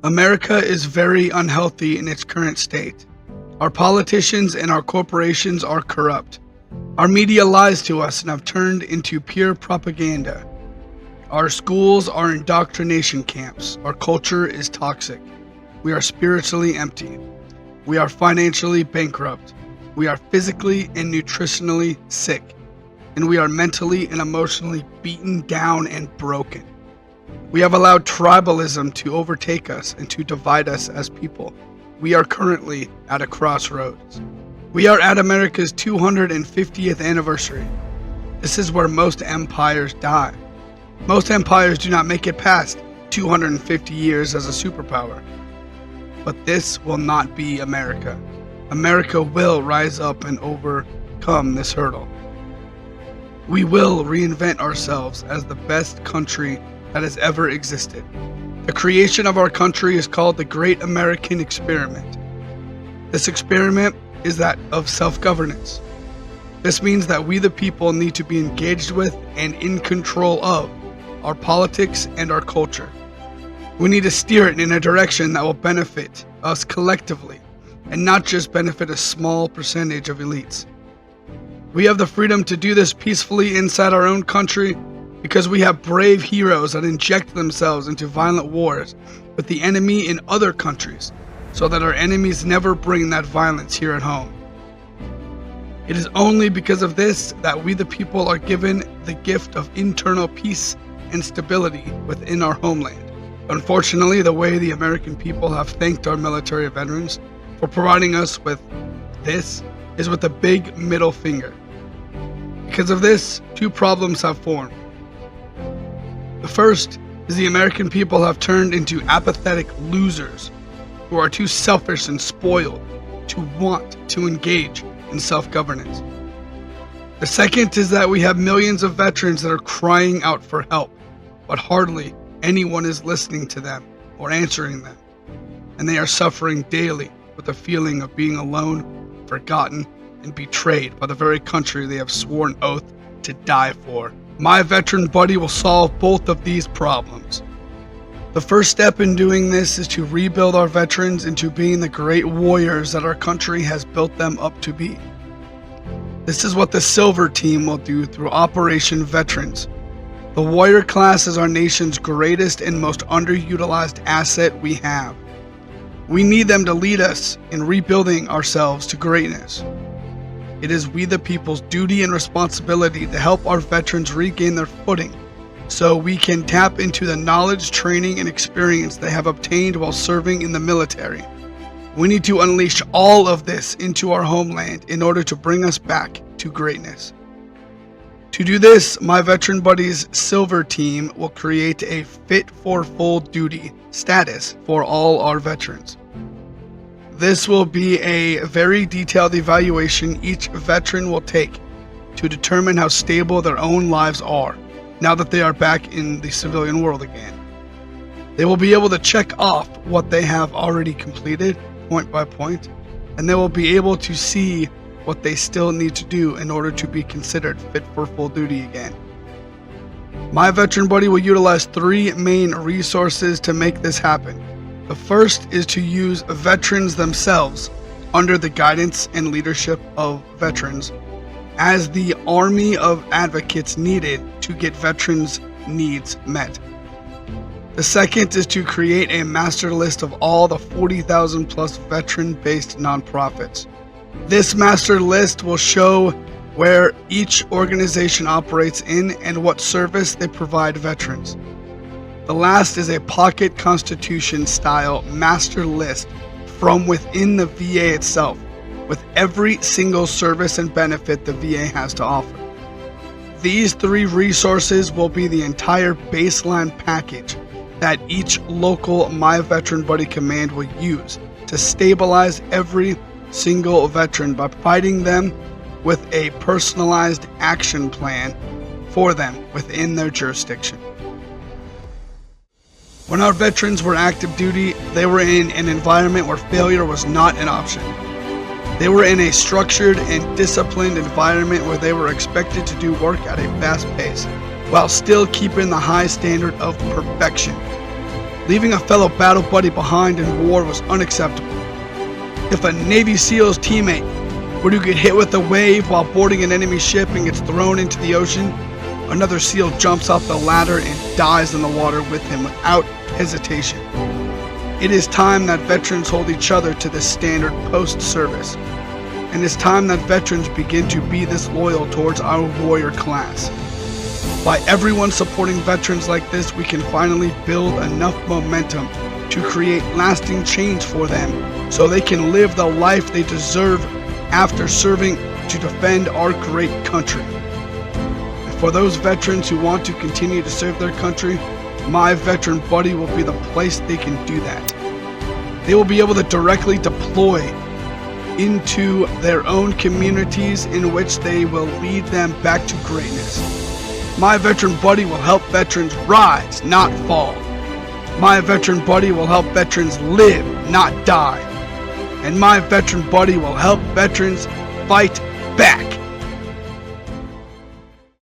America is very unhealthy in its current state. Our politicians and our corporations are corrupt. Our media lies to us and have turned into pure propaganda. Our schools are indoctrination camps. Our culture is toxic. We are spiritually empty. We are financially bankrupt. We are physically and nutritionally sick. And we are mentally and emotionally beaten down and broken. We have allowed tribalism to overtake us and to divide us as people. We are currently at a crossroads. We are at America's 250th anniversary. This is where most empires die. Most empires do not make it past 250 years as a superpower. But this will not be America. America will rise up and overcome this hurdle. We will reinvent ourselves as the best country that has ever existed. The creation of our country is called the Great American Experiment. This experiment is that of self-governance. This means that we the people need to be engaged with and in control of our politics and our culture. We need to steer it in a direction that will benefit us collectively and not just benefit a small percentage of elites. We have the freedom to do this peacefully inside our own country because we have brave heroes that inject themselves into violent wars with the enemy in other countries so that our enemies never bring that violence here at home. It is only because of this that we the people are given the gift of internal peace and stability within our homeland. Unfortunately, the way the American people have thanked our military veterans for providing us with this is with a big middle finger. Because of this, two problems have formed. The first is the American people have turned into apathetic losers who are too selfish and spoiled to want to engage in self-governance. The second is that we have millions of veterans that are crying out for help, but hardly anyone is listening to them or answering them, and they are suffering daily with a feeling of being alone, forgotten, and betrayed by the very country they have sworn oath to die for. My veteran buddy will solve both of these problems. The first step in doing this is to rebuild our veterans into being the great warriors that our country has built them up to be. This is what the Silver Team will do through Operation Veterans. The warrior class is our nation's greatest and most underutilized asset we have. We need them to lead us in rebuilding ourselves to greatness. It is we the people's duty and responsibility to help our veterans regain their footing so we can tap into the knowledge, training, and experience they have obtained while serving in the military. We need to unleash all of this into our homeland in order to bring us back to greatness. To do this, my veteran buddies Silver Team will create a fit for full duty status for all our veterans. This will be a very detailed evaluation each veteran will take to determine how stable their own lives are now that they are back in the civilian world again. They will be able to check off what they have already completed point by point, and they will be able to see what they still need to do in order to be considered fit for full duty again. My veteran buddy will utilize three main resources to make this happen. The first is to use veterans themselves under the guidance and leadership of veterans as the army of advocates needed to get veterans' needs met. The second is to create a master list of all the 40,000 plus veteran-based nonprofits. This master list will show where each organization operates in and what service they provide veterans. The last is a pocket constitution style master list from within the VA itself, with every single service and benefit the VA has to offer. These three resources will be the entire baseline package that each local My Veteran Buddy command will use to stabilize every single veteran by providing them with a personalized action plan for them within their jurisdiction. When our veterans were active duty, they were in an environment where failure was not an option. They were in a structured and disciplined environment where they were expected to do work at a fast pace, while still keeping the high standard of perfection. Leaving a fellow battle buddy behind in war was unacceptable. If a Navy SEAL's teammate were to get hit with a wave while boarding an enemy ship and gets thrown into the ocean, another SEAL jumps off the ladder and dies in the water with him without hesitation. It is time that veterans hold each other to this standard post-service, and it's time that veterans begin to be this loyal towards our warrior class. By everyone supporting veterans like this, we can finally build enough momentum to create lasting change for them so they can live the life they deserve after serving to defend our great country. And for those veterans who want to continue to serve their country, My Veteran Buddy will be the place they can do that. They will be able to directly deploy into their own communities in which they will lead them back to greatness. My Veteran Buddy will help veterans rise, not fall. My Veteran Buddy will help veterans live, not die. And My Veteran Buddy will help veterans fight back.